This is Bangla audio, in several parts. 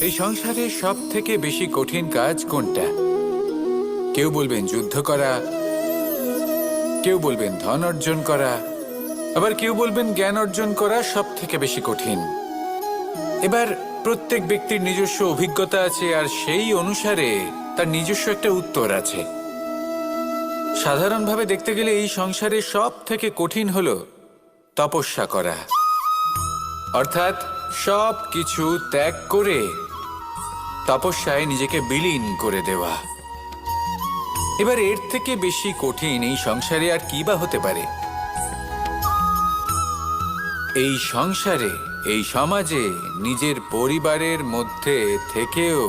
এই সংসারে সব থেকে বেশি কঠিন কাজ কোনটা? কেউ বলবেন যুদ্ধ করা, কেউ বলবেন ধন অর্জন করা, আবার কেউ বলবেন জ্ঞান অর্জন করা সব থেকে বেশি কঠিন। এবার প্রত্যেক ব্যক্তির নিজস্ব অভিজ্ঞতা আছে, আর সেই অনুসারে তার নিজস্ব একটা উত্তর আছে। সাধারণভাবে দেখতে গেলে এই সংসারে সব থেকে কঠিন হলো তপস্যা করা, অর্থাৎ সব কিছু ত্যাগ করে তপস্যায় নিজেকে বিলীন করে দেওয়া। এবার এর থেকে বেশি কঠিন এই সংসারে আর কি বা হতে পারে? এই সংসারে, এই সমাজে, নিজের পরিবারের মধ্যে থেকেও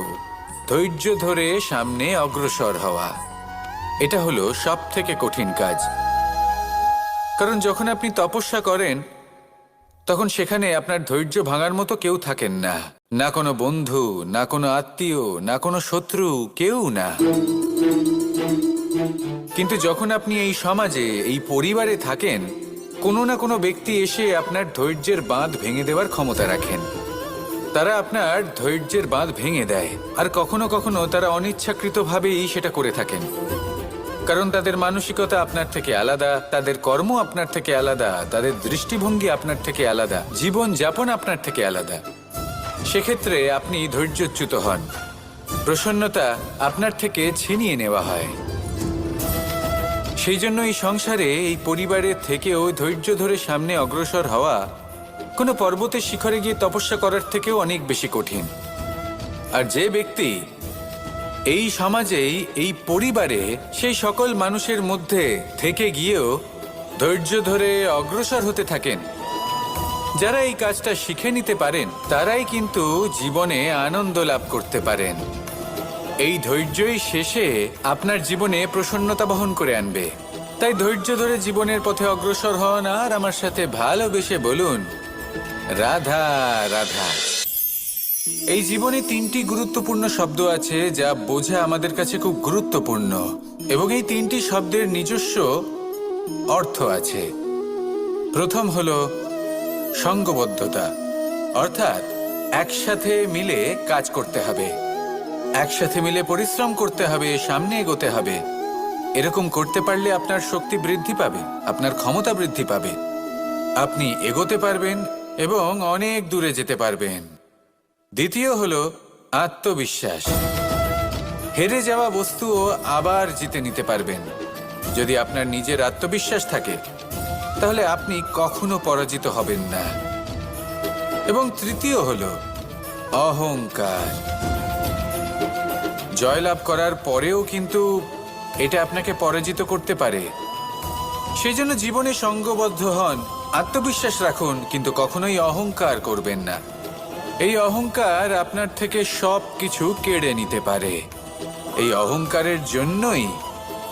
ধৈর্য ধরে সামনে অগ্রসর হওয়া, এটা হলো সব থেকে কঠিন কাজ। কারণ যখন আপনি তপস্যা করেন তখন সেখানে আপনার ধৈর্য ভাঙার মতো কেউ থাকেন না, না কোনো বন্ধু, না কোনো আত্মীয়, না কোনো শত্রু, কেউ না। কিন্তু যখন আপনি এই সমাজে, এই পরিবারে থাকেন, কোনো না কোনো ব্যক্তি এসে আপনার ধৈর্যের বাঁধ ভেঙে দেওয়ার ক্ষমতা রাখেন। তারা আপনার ধৈর্যের বাঁধ ভেঙে দেয়, আর কখনো কখনো তারা অনিচ্ছাকৃতভাবেই সেটা করে থাকেন। কারণ তাদের মানসিকতা আপনার থেকে আলাদা, তাদের কর্ম আপনার থেকে আলাদা, তাদের দৃষ্টিভঙ্গি আপনার থেকে আলাদা, জীবন যাপন আপনার থেকে আলাদা। সেক্ষেত্রে আপনি ধৈর্যচ্যুত হন, প্রসন্নতা আপনার থেকে ছিনিয়ে নেওয়া হয়। সেই জন্য এই সংসারে, এই পরিবারের থেকেও ধৈর্য ধরে সামনে অগ্রসর হওয়া কোনো পর্বতের শিখরে গিয়ে তপস্যা করার থেকেও অনেক বেশি কঠিন। আর যে ব্যক্তি এই সমাজেই, এই পরিবারে, সেই সকল মানুষের মধ্যে থেকে গিয়েও ধৈর্য ধরে অগ্রসর হতে থাকেন, যারা এই কাজটা শিখে নিতে পারেন, তারাই কিন্তু জীবনে আনন্দ লাভ করতে পারেন। এই ধৈর্যই শেষে আপনার জীবনে প্রসন্নতা বহন করে আনবে। তাই ধৈর্য ধরে জীবনের পথে অগ্রসর হন, আর আমার সাথে ভালোবেসে বলুন, রাধা রাধা। এই জীবনে তিনটি গুরুত্বপূর্ণ শব্দ আছে যা বোঝা আমাদের কাছে খুব গুরুত্বপূর্ণ, এবং এই তিনটি শব্দের নিজস্ব অর্থ আছে। প্রথম হলো সঙ্গবদ্ধতা, অর্থাৎ একসাথে মিলে কাজ করতে হবে, একসাথে মিলে পরিশ্রম করতে হবে, সামনে এগোতে হবে। এরকম করতে পারলে আপনার শক্তি বৃদ্ধি পাবে, আপনার ক্ষমতা বৃদ্ধি পাবে, আপনি এগোতে পারবেন এবং অনেক দূরে যেতে পারবেন। দ্বিতীয় হলো আত্মবিশ্বাস। হেরে যাওয়া বস্তুও আবার জিতে নিতে পারবেন। যদি আপনার নিজের আত্মবিশ্বাস থাকে তাহলে আপনি কখনো পরাজিত হবেন না। এবং তৃতীয় হলো অহংকার। জয়লাভ করার পরেও কিন্তু এটা আপনাকে পরাজিত করতে পারে। সেই জন্য জীবনে সঙ্গবদ্ধ হন, আত্মবিশ্বাস রাখুন, কিন্তু কখনোই অহংকার করবেন না। এই অহংকার আপনার থেকে সব কিছু কেড়ে নিতে পারে। এই অহংকারের জন্যই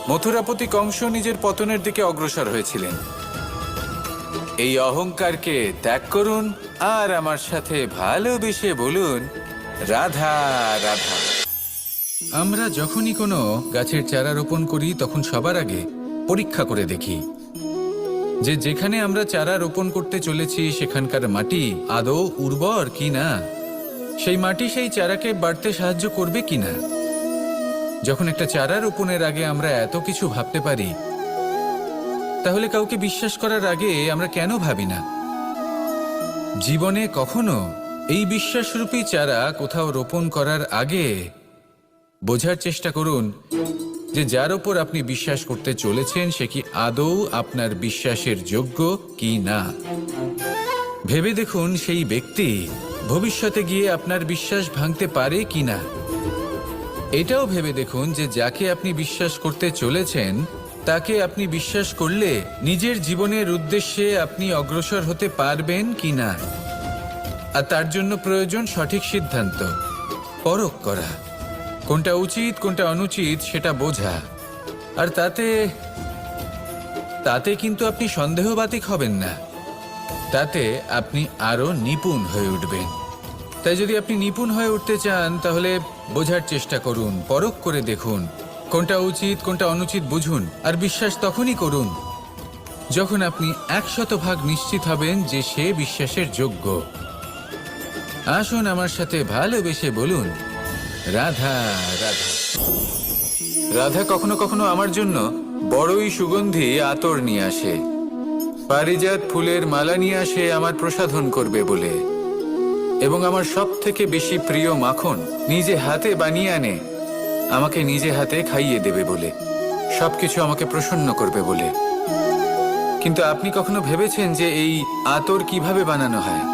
মথুরাপতি কংস নিজের পতনের দিকে অগ্রসর হয়েছিলেন। এই অহংকারকে ত্যাগ করুন, আর আমার সাথে ভালোবেসে বলুন, রাধা রাধা। আমরা যখনই কোনো গাছের চারা রোপণ করি তখন সবার আগে পরীক্ষা করে দেখি যে যেখানে আমরা চারা রোপণ করতে চলেছি সেখানকার মাটি আদৌ উর্বর কিনা, সেই মাটি সেই চারাকে বাড়তে সাহায্য করবে কিনা। যখন একটা চারা রোপণের আগে আমরা এত কিছু ভাবতে পারি, তাহলে কাউকে বিশ্বাস করার আগে আমরা কেন ভাবি না? জীবনে কখনো এই বিশ্বাসরূপী চারা কোথাও রোপণ করার আগে বোঝার চেষ্টা করুন যে যার ওপর আপনি বিশ্বাস করতে চলেছেন সে কি আদৌ আপনার বিশ্বাসের যোগ্য কি না। ভেবে দেখুন সেই ব্যক্তি ভবিষ্যতে গিয়ে আপনার বিশ্বাস ভাঙতে পারে কি না। এটাও ভেবে দেখুন যে যাকে আপনি বিশ্বাস করতে চলেছেন তাকে আপনি বিশ্বাস করলে নিজের জীবনের উদ্দেশ্যে আপনি অগ্রসর হতে পারবেন কি না। আর তার জন্য প্রয়োজন সঠিক সিদ্ধান্ত, পরখ করা, কোনটা উচিত কোনটা অনুচিত সেটা বোঝা। আর তাতে কিন্তু আপনি সন্দেহবাতিক হবেন না, তাতে আপনি আরো নিপুণ হয়ে উঠবেন। তাই যদি আপনি নিপুণ হয়ে উঠতে চান তাহলে বোঝার চেষ্টা করুন, পরখ করে দেখুন, কোনটা উচিত কোনটা অনুচিত বুঝুন। আর বিশ্বাস তখনই করুন যখন আপনি 100% নিশ্চিত হবেন যে সে বিশ্বাসের যোগ্য। আসুন আমার সাথে ভালোবেসে বলুন, রাধা রাধা। রাধা কখনো কখনো আমার জন্য বড়ই সুগন্ধি আতর নিয়ে আসে, পারিজাত ফুলের মালা নিয়ে আসে আমার প্রসাধন করবে বলে, এবং আমার সব থেকে বেশি প্রিয় মাখন নিজে হাতে বানিয়ে আনে আমাকে নিজে হাতে খাইয়ে দেবে বলে, সবকিছু আমাকে প্রসন্ন করবে বলে। কিন্তু আপনি কখনো ভেবেছেন যে এই আতর কিভাবে বানানো হয়?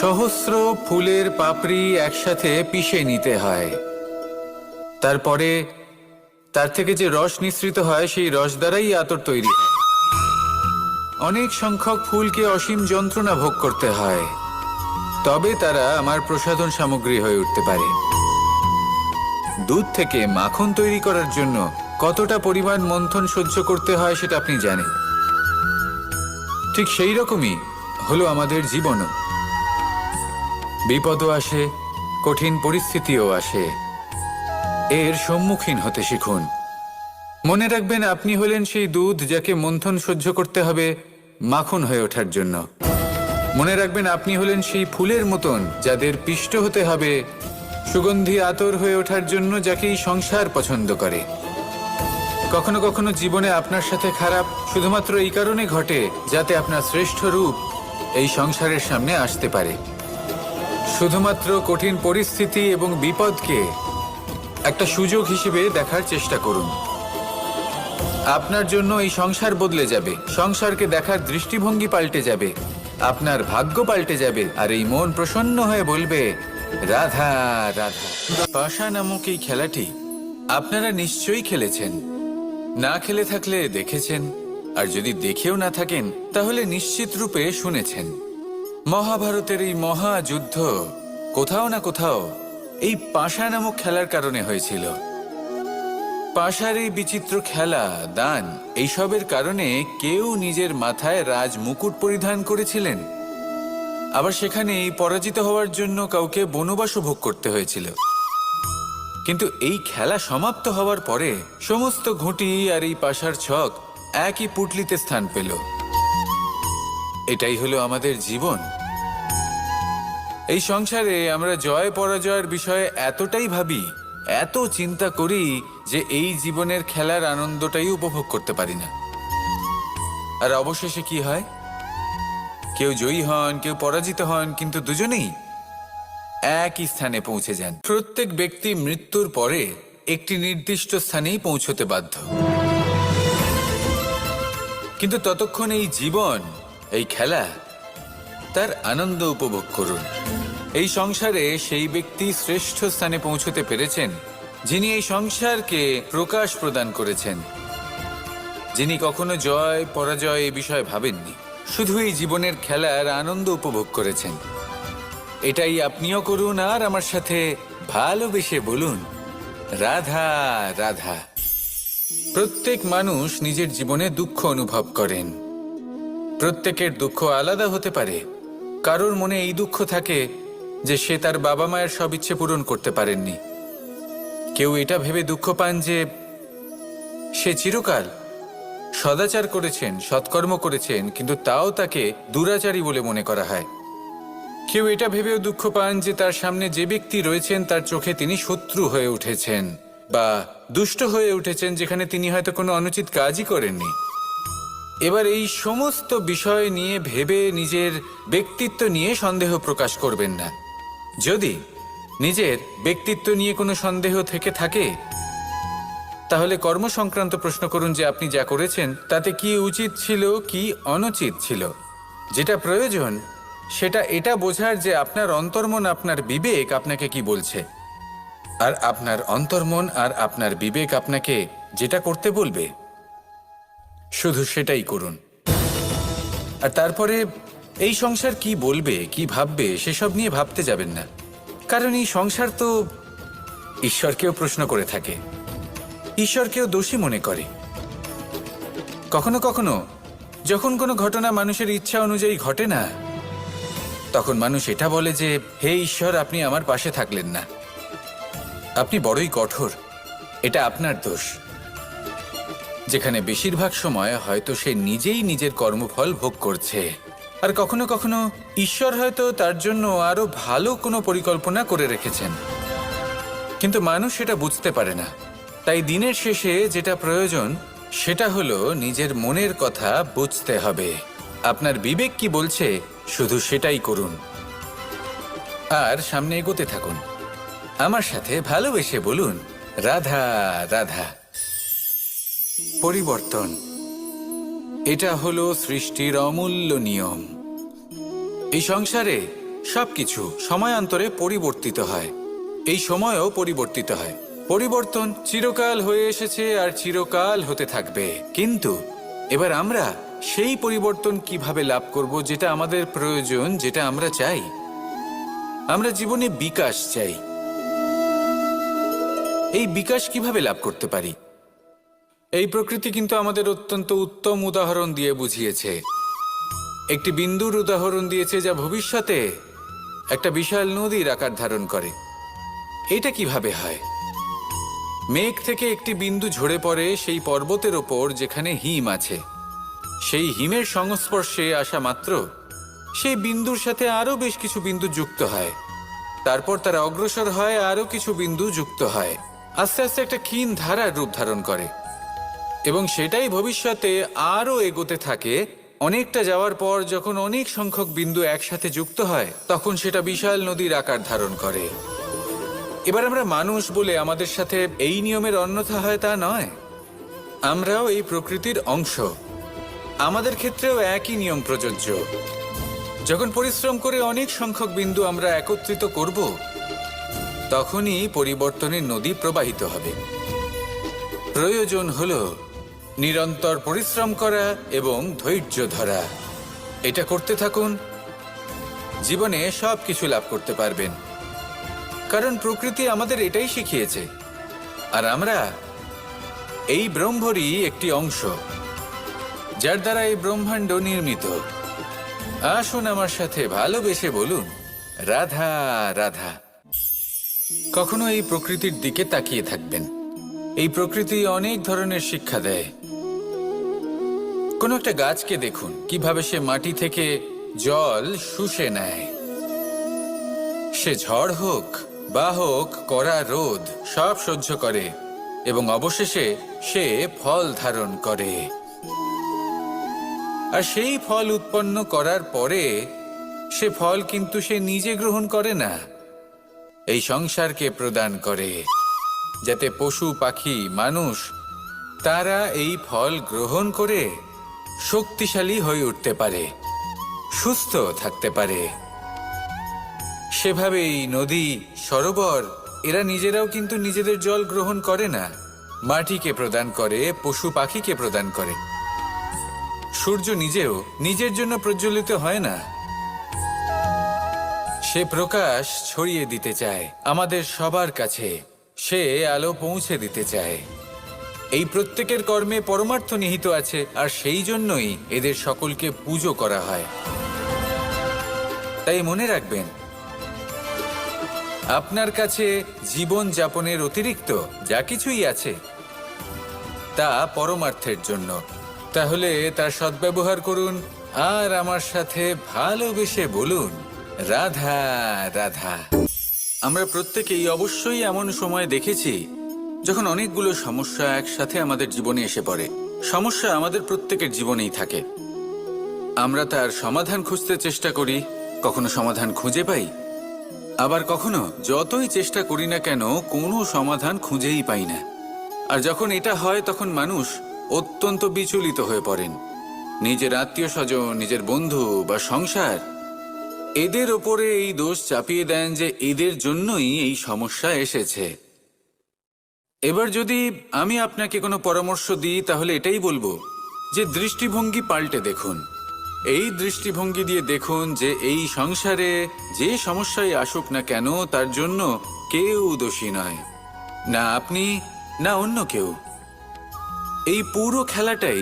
সহস্র ফুলের পাপড়ি একসাথে পিষে নিতে হয়, তারপরে তার থেকে যে রস নিঃসৃত হয় সেই রস দ্বারাই আতর তৈরি হয়। অনেক সংখ্যক ফুলকে অসীম যন্ত্রণা ভোগ করতে হয়, তবে তারা আমার প্রসাধন সামগ্রী হয়ে উঠতে পারে। দুধ থেকে মাখন তৈরি করার জন্য কতটা পরিমাণ মন্থন সহ্য করতে হয় সেটা আপনি জানেন। ঠিক সেই রকমই হলো আমাদের জীবনও। বিপদও আসে, কঠিন পরিস্থিতিও আসে, এর সম্মুখীন হতে শিখুন। মনে রাখবেন, আপনি হলেন সেই দুধ যাকে মন্থন সহ্য করতে হবে মাখন হয়ে ওঠার জন্য। মনে রাখবেন, আপনি হলেন সেই ফুলের মতন যাদের পিষ্ট হতে হবে সুগন্ধি আতর হয়ে ওঠার জন্য, যাকে এই সংসার পছন্দ করে। কখনো কখনো জীবনে আপনার সাথে খারাপ শুধুমাত্র এই কারণে ঘটে যাতে আপনার শ্রেষ্ঠ রূপ এই সংসারের সামনে আসতে পারে। শুধুমাত্র কঠিন পরিস্থিতি এবং বিপদকে একটা সুযোগ হিসেবে দেখার চেষ্টা করুন। আপনার জন্য এই সংসার বদলে যাবে, সংসারকে দেখার দৃষ্টিভঙ্গি পাল্টে যাবে, আপনার ভাগ্য পাল্টে যাবে, আর এই মন প্রসন্ন হয়ে বলবে, রাধা রাধা। পাশা নামক এই খেলাটি আপনারা নিশ্চয়ই খেলেছেন, না খেলে থাকলে দেখেছেন, আর যদি দেখেও না থাকেন তাহলে নিশ্চিত রূপে শুনেছেন। মহাভারতের এই মহাযুদ্ধ কোথাও না কোথাও এই পাশা নামক খেলার কারণে হয়েছিল। পাশার এই বিচিত্র খেলা, দান, এইসবের কারণে কেউ নিজের মাথায় রাজ মুকুট পরিধান করেছিলেন, আবার সেখানে এই পরাজিত হওয়ার জন্য কাউকে বনবাসও ভোগ করতে হয়েছিল। কিন্তু এই খেলা সমাপ্ত হওয়ার পরে সমস্ত ঘুঁটি আর এই পাশার ছক একই পুটলিতে স্থান পেল। এটাই হলো আমাদের জীবন। এই সংসারে আমরা জয় পরাজয়ের বিষয়ে এতটাই ভাবি, এত চিন্তা করি যে এই জীবনের খেলার আনন্দটাই উপভোগ করতে পারি না। আর অবশেষে কি হয়? কেউ জয়ী হন, কেউ পরাজিত হন, কিন্তু দুজনেই একই স্থানে পৌঁছে যান। প্রত্যেক ব্যক্তি মৃত্যুর পরে একটি নির্দিষ্ট স্থানেই পৌঁছতে বাধ্য, কিন্তু ততক্ষণ এই জীবন, এই খেলা, তার আনন্দ উপভোগ করুন। এই সংসারে সেই ব্যক্তি শ্রেষ্ঠ স্থানে পৌঁছতে পেরেছেন যিনি এই সংসারকে প্রকাশ প্রদান করেছেন, যিনি কখনো জয় পরাজয় এ বিষয়ে ভাবেননি, শুধু এই জীবনের খেলার আনন্দ উপভোগ করেছেন। এটাই আপনিও করুন, আর আমার সাথে ভালোবেসে বলুন, রাধা রাধা। প্রত্যেক মানুষ নিজের জীবনে দুঃখ অনুভব করেন। প্রত্যেকের দুঃখ আলাদা হতে পারে। কারোর মনে এই দুঃখ থাকে যে সে তার বাবা মায়ের সব ইচ্ছে পূরণ করতে পারেননি। কেউ এটা ভেবে দুঃখ পান যে সে চিরকাল সদাচার করেছেন, সৎকর্ম করেছেন, কিন্তু তাও তাকে দুরাচারী বলে মনে করা হয়। কেউ এটা ভেবেও দুঃখ পান যে তার সামনে যে ব্যক্তি রয়েছেন তার চোখে তিনি শত্রু হয়ে উঠেছেন বা দুষ্ট হয়ে উঠেছেন, যেখানে তিনি হয়তো কোনো অনুচিত কাজই করেননি। এবার এই সমস্ত বিষয় নিয়ে ভেবে নিজের ব্যক্তিত্ব নিয়ে সন্দেহ প্রকাশ করবেন না। যদি নিজের ব্যক্তিত্ব নিয়ে কোনো সন্দেহ থেকে থাকে তাহলে কর্ম সংক্রান্ত প্রশ্ন করুন যে আপনি যা করেছেন তাতে কি উচিত ছিল, কি অনুচিত ছিল। যেটা প্রয়োজন সেটা এটা বোঝার যে আপনার অন্তর্মন, আপনার বিবেক আপনাকে কি বলছে, আর আপনার অন্তর্মন আর আপনার বিবেক আপনাকে যেটা করতে বলবে শুধু সেটাই করুন। আর তারপরে এই সংসার কি বলবে, কি ভাববে সেসব নিয়ে ভাবতে যাবেন না, কারণ এই সংসার তো ঈশ্বরকেও প্রশ্ন করে থাকে, ঈশ্বরকেও দোষী মনে করে। কখনো কখনো যখন কোনো ঘটনা মানুষের ইচ্ছা অনুযায়ী ঘটে না, তখন মানুষ এটা বলে যে, হে ঈশ্বর, আপনি আমার পাশে থাকলেন না, আপনি বড়ই কঠোর, এটা আপনার দোষ। যেখানে বেশিরভাগ সময় হয়তো সে নিজেই নিজের কর্মফল ভোগ করছে, আর কখনো কখনো ঈশ্বর হয়তো তার জন্য আরো ভালো কোনো পরিকল্পনা করে রেখেছেন, কিন্তু মানুষ সেটা বুঝতে পারে না। তাই দিনের শেষে যেটা প্রয়োজন সেটা হলো নিজের মনের কথা বুঝতে হবে। আপনার বিবেক কি বলছে শুধু সেটাই করুন আর সামনে এগোতে থাকুন। আমার সাথে ভালোবেসে বলুন, রাধা রাধা। পরিবর্তন, এটা হলো সৃষ্টির অমূল্য নিয়ম। এই সংসারে সবকিছু সময়ান্তরে পরিবর্তিত হয়, এই সময়ও পরিবর্তিত হয়। পরিবর্তন চিরকাল হয়ে এসেছে আর চিরকাল হতে থাকবে, কিন্তু এবার আমরা সেই পরিবর্তন কিভাবে লাভ করব যেটা আমাদের প্রয়োজন, যেটা আমরা চাই। আমরা জীবনে বিকাশ চাই। এই বিকাশ কিভাবে লাভ করতে পারি? এই প্রকৃতি কিন্তু আমাদের অত্যন্ত উত্তম উদাহরণ দিয়ে বুঝিয়েছে। একটি বিন্দুর উদাহরণ দিয়েছে যা ভবিষ্যতে একটা বিশাল নদীর আকার ধারণ করে। এটা কিভাবে হয়? মেঘ থেকে একটি বিন্দু ঝরে পড়ে সেই পর্বতের ওপর যেখানে হিম আছে। সেই হিমের সংস্পর্শে আসা মাত্র সেই বিন্দুর সাথে আরো বেশ কিছু বিন্দু যুক্ত হয়। তারপর তারা অগ্রসর হয়, আরো কিছু বিন্দু যুক্ত হয়, আস্তে আস্তে একটা ক্ষীণ ধারার রূপ ধারণ করে এবং সেটাই ভবিষ্যতে আরো এগোতে থাকে। অনেকটা যাওয়ার পর যখন অনেক সংখ্যক বিন্দু একসাথে যুক্ত হয় তখন সেটা বিশাল নদীর আকার ধারণ করে। এবার আমরা মানুষ বলে আমাদের সাথে এই নিয়মের অন্যথা হয় তা নয়। আমরাও এই প্রকৃতির অংশ, আমাদের ক্ষেত্রেও একই নিয়ম প্রযোজ্য। যখন পরিশ্রম করে অনেক সংখ্যক বিন্দু আমরা একত্রিত করব তখনই পরিবর্তনের নদী প্রবাহিত হবে। প্রয়োজন হলো নিরন্তর পরিশ্রম করা এবং ধৈর্য ধরা। এটা করতে থাকুন, জীবনে সব কিছু লাভ করতে পারবেন, কারণ প্রকৃতি আমাদের এটাই শিখিয়েছে। আর আমরা এই ব্রহ্মরই একটি অংশ, যার দ্বারা এই ব্রহ্মাণ্ড নির্মিত। আসুন আমার সাথে ভালোবেসে বলুন, রাধা রাধা। কখনো এই প্রকৃতির দিকে তাকিয়ে থাকবেন। এই প্রকৃতি অনেক ধরনের শিক্ষা দেয়। কোনো একটা গাছকে দেখুন কিভাবে সে মাটি থেকে জল শুষে নেয়। সে ঝড় হোক বা হোক কড়া রোদ সব সহ্য করে এবং অবশেষে সে ফল ধারণ করে। আর সেই ফল উৎপন্ন করার পরে সে ফল কিন্তু সে নিজে গ্রহণ করে না, এই সংসারকে প্রদান করে, যাতে পশু পাখি মানুষ তারা এই ফল গ্রহণ করে শক্তিশালী হয়ে উঠতে পারে, সুস্থ থাকতে পারে। সেভাবেই নদী, সরোবর এরা নিজেরাও কিন্তু নিজেদের জল গ্রহণ করে না, মাটিকে প্রদান করে, পশু পাখিকে প্রদান করে। সূর্য নিজেও নিজের জন্য প্রজ্বলিত হয় না, সে প্রকাশ ছড়িয়ে দিতে চায় আমাদের সবার কাছে, সে আলো পৌঁছে দিতে চায়। এই প্রত্যেকের কর্মে পরমার্থ নিহিত আছে, আর সেই জন্যই এদের সকলকে পুজো করা হয়। তাই মনে রাখবেন, আপনার কাছে জীবন যাপনের অতিরিক্ত যা কিছুই আছে তা পরমার্থের জন্য। তাহলে তার সদ্ব্যবহার করুন আর আমার সাথে ভালোবেসে বলুন, রাধা রাধা। আমরা প্রত্যেকেই অবশ্যই এমন সময় দেখেছি যখন অনেকগুলো সমস্যা একসাথে আমাদের জীবনে এসে পড়ে। সমস্যা আমাদের প্রত্যেকের জীবনেই থাকে। আমরা তার সমাধান খুঁজতে চেষ্টা করি, কখনো সমাধান খুঁজে পাই, আবার কখনো যতই চেষ্টা করি না কেন কোনো সমাধান খুঁজেই পাই না। আর যখন এটা হয় তখন মানুষ অত্যন্ত বিচলিত হয়ে পড়েন। নিজের আত্মীয় স্বজন, নিজের বন্ধু বা সংসার এদের ওপরে এই দোষ চাপিয়ে দেন যে এদের জন্যই এই সমস্যা এসেছে। এবার যদি আমি আপনাকে কোনো পরামর্শ দিই তাহলে এটাই বলবো যে দৃষ্টিভঙ্গি পাল্টে দেখুন। এই দৃষ্টিভঙ্গি দিয়ে দেখুন যে এই সংসারে যে সমস্যাই আসুক না কেন তার জন্য কেউ দোষী নয়, না আপনি না অন্য কেউ। এই পুরো খেলাটাই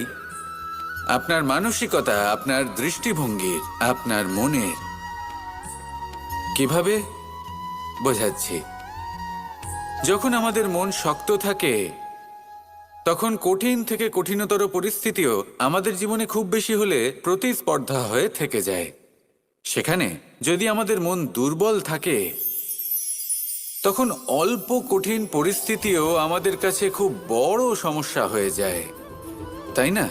আপনার মানসিকতা, আপনার দৃষ্টিভঙ্গির, আপনার মনের। কিভাবে বোঝাচ্ছি? যখন আমাদের মন শক্ত থাকে তখন কঠিন থেকে কঠিনতর পরিস্থিতিও আমাদের জীবনে খুব বেশি হলে প্রতিস্পর্ধা হয়ে থেকে যায়। সেখানে যদি আমাদের মন দুর্বল থাকে, তখন অল্প কঠিন পরিস্থিতিও আমাদের কাছে খুব বড় সমস্যা হয়ে যায়, তাই না?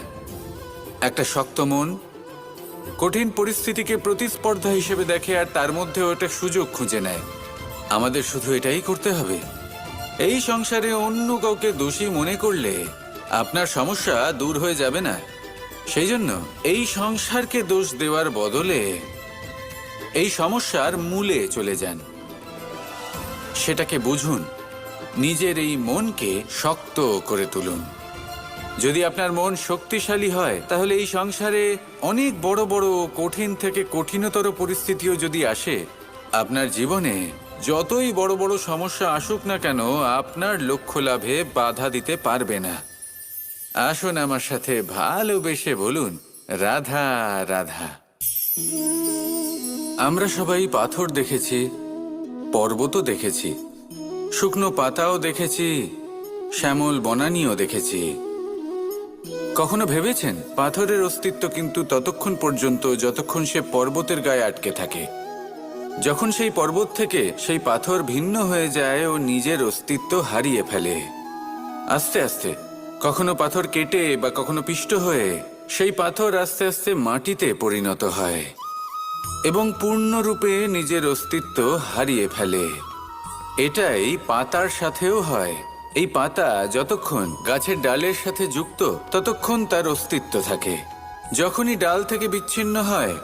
একটা শক্ত মন কঠিন পরিস্থিতিকে প্রতিস্পর্ধা হিসেবে দেখে আর তার মধ্যেও একটা সুযোগ খুঁজে নেয়। আমাদের শুধু এটাই করতে হবে। এই সংসারে অন্য কাউকে দোষী মনে করলে আপনার সমস্যা দূর হয়ে যাবে না। সেই জন্য এই সংসারকে দোষ দেওয়ার বদলে এই সমস্যার মূলে চলে যান, সেটাকে বুঝুন, নিজের এই মনকে শক্ত করে তুলুন। যদি আপনার মন শক্তিশালী হয়, তাহলে এই সংসারে অনেক বড় বড় কঠিন থেকে কঠিনতর পরিস্থিতিও যদি আসে, আপনার জীবনে যতই বড় বড় সমস্যা আসুক না কেন, আপনার লক্ষ্য লাভে বাধা দিতে পারবে না। আসুন আমার সাথে ভালোবেসে বলুন, রাধা রাধা। আমরা সবাই পাথর দেখেছি, পর্বতও দেখেছি, শুকনো পাতাও দেখেছি, শ্যামল বনানীও দেখেছি। কখনো ভেবেছেন পাথরের অস্তিত্ব কিন্তু ততক্ষণ পর্যন্ত যতক্ষণ সে পর্বতের গায়ে আটকে থাকে। যখন সেই পর্বত থেকে সেই পাথর ভিন্ন হয়ে যায় ও নিজের অস্তিত্ব হারিয়ে ফেলে। আস্তে আস্তে কখনো পাথর কেটে বা কখনো পিষ্ট হয়ে সেই পাথর আস্তে আস্তে মাটিতে পরিণত হয় এবং পূর্ণরূপে নিজের অস্তিত্ব হারিয়ে ফেলে। এটাই পাতার সাথেও হয়। এই পাতা যতক্ষণ গাছের ডালের সাথে যুক্ত ততক্ষণ তার অস্তিত্ব থাকে। যখনই ডাল থেকে বিচ্ছিন্ন হয়,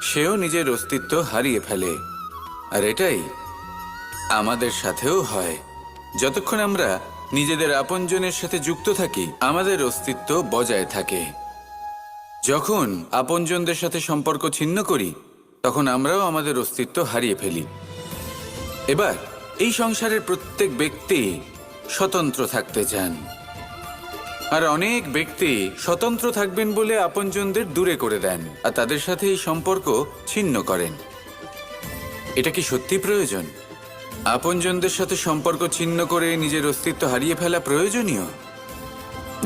সেও নিজের অস্তিত্ব হারিয়ে ফেলে। আর এটাই আমাদের সাথেও হয়। যতক্ষণ আমরা নিজেদের আপনজনের সাথে যুক্ত থাকি, আমাদের অস্তিত্ব বজায় থাকে। যখন আপনজনদের সাথে সম্পর্ক ছিন্ন করি, তখন আমরাও আমাদের অস্তিত্ব হারিয়ে ফেলি। এবার এই সংসারের প্রত্যেক ব্যক্তি স্বতন্ত্র থাকতে চান, আর অনেক ব্যক্তি স্বতন্ত্র থাকবেন বলে আপনজনদের দূরে করে দেন আর তাদের সাথে এই সম্পর্ক ছিন্ন করেন। এটা কি সত্যি প্রয়োজন? আপনজনদের সাথে সম্পর্ক ছিন্ন করে নিজের অস্তিত্ব হারিয়ে ফেলা প্রয়োজনীয়,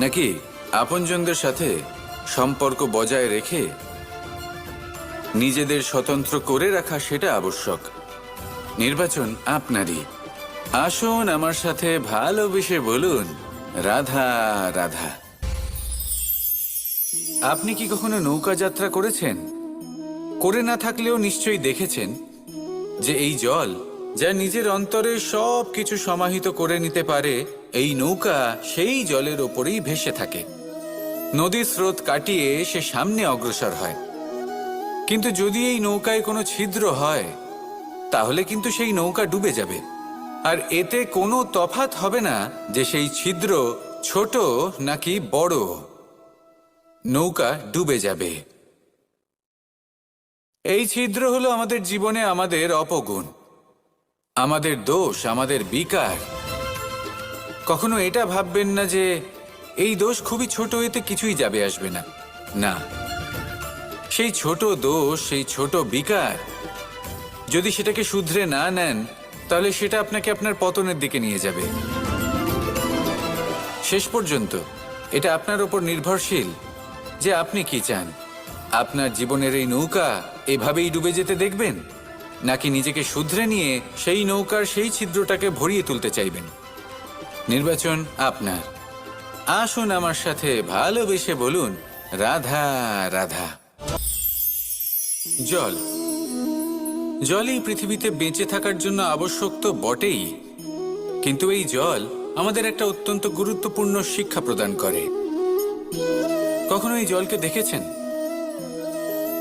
নাকি আপনজনদের সাথে সম্পর্ক বজায় রেখে নিজেদের স্বতন্ত্র করে রাখা সেটা আবশ্যক? নির্বাচন আপনারই। আসুন আমার সাথে ভালোবেসে বলুন, রাধা রাধা। আপনি কি কখনো নৌকা যাত্রা করেছেন? করে না থাকলেও নিশ্চয়ই দেখেছেন যে এই জল যা নিজের অন্তরে সব কিছু সমাহিত করে নিতে পারে, এই নৌকা সেই জলের ওপরেই ভেসে থাকে। নদীর স্রোত কাটিয়ে সে সামনে অগ্রসর হয়। কিন্তু যদি এই নৌকায় কোনো ছিদ্র হয়, তাহলে কিন্তু সেই নৌকা ডুবে যাবে। আর এতে কোনো তফাৎ হবে না যে সেই ছিদ্র ছোট নাকি বড়, নৌকা ডুবে যাবে। এই ছিদ্র হলো আমাদের জীবনে আমাদের অপগুণ, আমাদের দোষ, আমাদের বিকার। কখনো এটা ভাববেন না যে এই দোষ খুবই ছোট, এতে কিছুই যাবে আসবে না। না, সেই ছোট দোষ, সেই ছোট বিকার যদি সেটাকে শুধরে না নেন, তাহলে সেটা আপনাকে আপনার পতনের দিকে নিয়ে যাবে। শেষ পর্যন্ত এটা আপনার উপর নির্ভরশীল যে আপনি কি চান। আপনার জীবনের এই নৌকা এভাবেই ডুবে যেতে দেখবেন, নাকি নিজেকে শুধরে নিয়ে সেই নৌকার সেই ছিদ্রটাকে ভরিয়ে তুলতে চাইবেন? নির্বাচন আপনার। আসুন আমার সাথে ভালোবেসে বলুন, রাধা রাধা। জল, জলই পৃথিবীতে বেঁচে থাকার জন্য আবশ্যক তো বটেই, কিন্তু এই জল আমাদের একটা অত্যন্ত গুরুত্বপূর্ণ শিক্ষা প্রদান করে। কখনো এই জলকে দেখেছেন?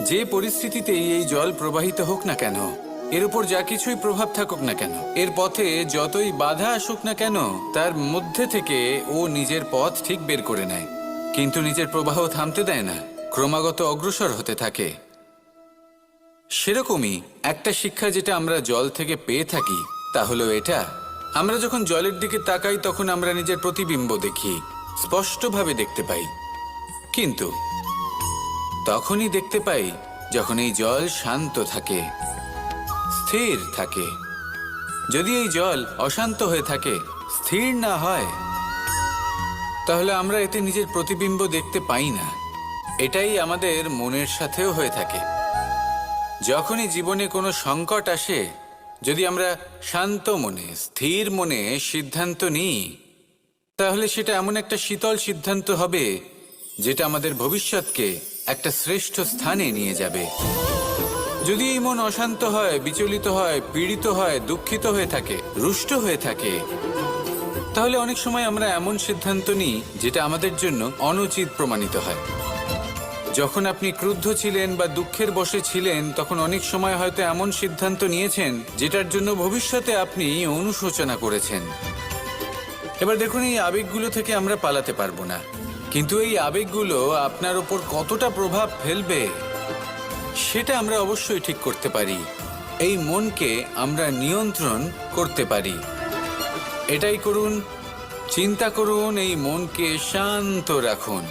যে পরিস্থিতিতেই এই জল প্রবাহিত হোক না কেন, এর উপর যা কিছুই প্রভাব থাকুক না কেন, এর পথে যতই বাধা আসুক না কেন, তার মধ্যে থেকে ও নিজের পথ ঠিক বের করে নেয়, কিন্তু নিজের প্রবাহ থামতে দেয় না, ক্রমাগত অগ্রসর হতে থাকে। সেরকমই একটা শিক্ষা যেটা আমরা জল থেকে পেয়ে থাকি, তা হলো এটা: আমরা যখন জলের দিকে তাকাই, তখন আমরা নিজের প্রতিবিম্ব দেখি, স্পষ্টভাবে দেখতে পাই। কিন্তু তখনই দেখতে পাই যখন এই জল শান্ত থাকে, স্থির থাকে। যদি এই জল অশান্ত হয়ে থাকে, স্থির না হয়, তাহলে আমরা এতে নিজের প্রতিবিম্ব দেখতে পাই না। এটাই আমাদের মনের সাথেও হয়ে থাকে। যখনই জীবনে কোনো সংকট আসে, যদি আমরা শান্ত মনে, স্থির মনে সিদ্ধান্ত নিই, তাহলে সেটা এমন একটা শীতল সিদ্ধান্ত হবে যেটা আমাদের ভবিষ্যৎকে একটা শ্রেষ্ঠ স্থানে নিয়ে যাবে। যদি এই মন অশান্ত হয়, বিচলিত হয়, পীড়িত হয়, দুঃখিত হয়ে থাকে, রুষ্ট হয়ে থাকে, তাহলে অনেক সময় আমরা এমন সিদ্ধান্ত নিই যেটা আমাদের জন্য অনুচিত প্রমাণিত হয়। যখন আপনি ক্রুদ্ধ ছিলেন বা দুঃখের বশে ছিলেন, তখন অনেক সময় হয়তো এমন সিদ্ধান্ত নিয়েছেন যেটার জন্য ভবিষ্যতে আপনি অনুশোচনা করেছেন। এবার দেখুন, এই আবেগগুলো থেকে আমরা পালাতে পারবো না, কিন্তু এই আবেগগুলো আপনার ওপর কতটা প্রভাব ফেলবে সেটা আমরা অবশ্যই ঠিক করতে পারি। এই মনকে আমরা নিয়ন্ত্রণ করতে পারি। এটাই করুন, চিন্তা করুন, এই মনকে শান্ত রাখুন,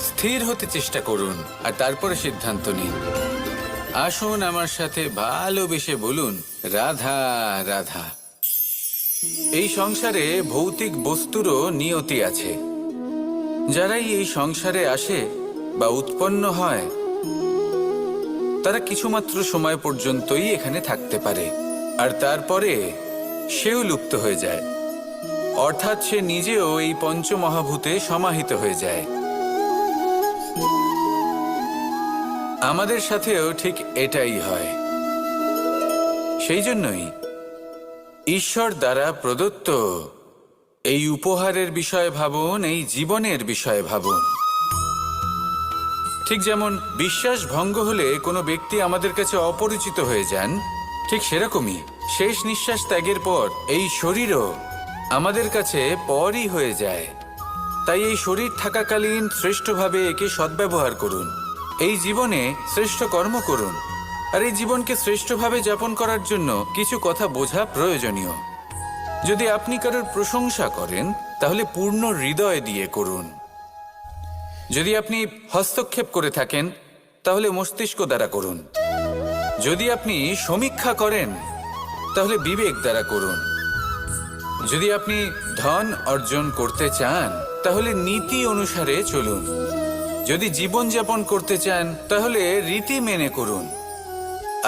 স্থির হতে চেষ্টা করুন, আর তারপরে সিদ্ধান্ত নিন। আসুন আমার সাথে ভালোবেসে বলুন, রাধা রাধা। এই সংসারে ভৌতিক বস্তুরও নিয়তি আছে। যারাই এই সংসারে আসে বা উৎপন্ন হয়, তারা কিছুমাত্র সময় পর্যন্তই এখানে থাকতে পারে, আর তারপরে সেও লুপ্ত হয়ে যায়, অর্থাৎ সে নিজেও এই পঞ্চমহাভূতে সমাহিত হয়ে যায়। আমাদের সাথেও ঠিক এটাই হয়। সেই জন্যই ঈশ্বর দ্বারা প্রদত্ত এই উপহারের বিষয়ে ভাবুন, এই জীবনের বিষয়ে ভাবুন। ঠিক যেমন বিশ্বাস ভঙ্গ হলে কোনো ব্যক্তি আমাদের কাছে অপরিচিত হয়ে যান, ঠিক সেরকমই শেষ নিঃশ্বাস ত্যাগের পর এই শরীরও আমাদের কাছে পরই হয়ে যায়। তাই এই শরীর থাকাকালীন শ্রেষ্ঠভাবে একে সদ্ব্যবহার করুন, এই জীবনে শ্রেষ্ঠ কর্ম করুন। আর এই জীবনকে শ্রেষ্ঠভাবে যাপন করার জন্য কিছু কথা বোঝা প্রয়োজনীয়। যদি আপনি কারোর প্রশংসা করেন, তাহলে পূর্ণ হৃদয় দিয়ে করুন। যদি আপনি হস্তক্ষেপ করে থাকেন, তাহলে মস্তিষ্ক দ্বারা করুন। যদি আপনি সমীক্ষা করেন, তাহলে বিবেক দ্বারা করুন। যদি আপনি ধন অর্জন করতে চান, তাহলে নীতি অনুসারে চলুন। যদি জীবনযাপন করতে চান, তাহলে রীতি মেনে করুন।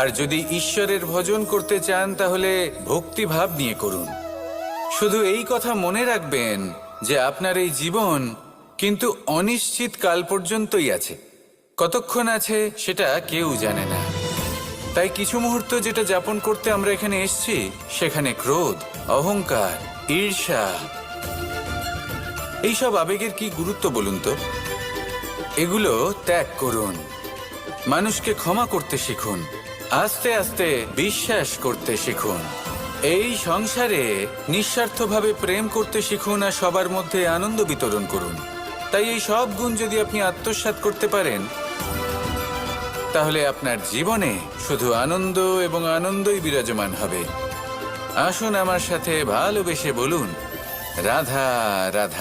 আর যদি ঈশ্বরের ভজন করতে চান, তাহলে ভক্তিভাব নিয়ে করুন। শুধু এই কথা মনে রাখবেন যে আপনার এই জীবন কিন্তু অনিশ্চিত কাল পর্যন্তই আছে। কতক্ষণ আছে সেটা কেউ জানে না। তাই কিছু মুহূর্ত যেটা যাপন করতে আমরা এখানে এসেছি, সেখানে ক্রোধ, অহংকার, ঈর্ষা, এইসব আবেগের কি গুরুত্ব বলুন তো? এগুলো ত্যাগ করুন। মানুষকে ক্ষমা করতে শিখুন, আস্তে আস্তে বিশ্বাস করতে শিখুন। এই সংসারে নিঃস্বার্থভাবে প্রেম করতে শিখুন, আর সবার মধ্যে আনন্দ বিতরণ করুন। তাই এই সব গুণ যদি আপনি আত্মসাৎ করতে পারেন, তাহলে আপনার জীবনে শুধু আনন্দ এবং আনন্দই বিরাজমান হবে। আসুন আমার সাথে ভালোবেসে বলুন, রাধা রাধা।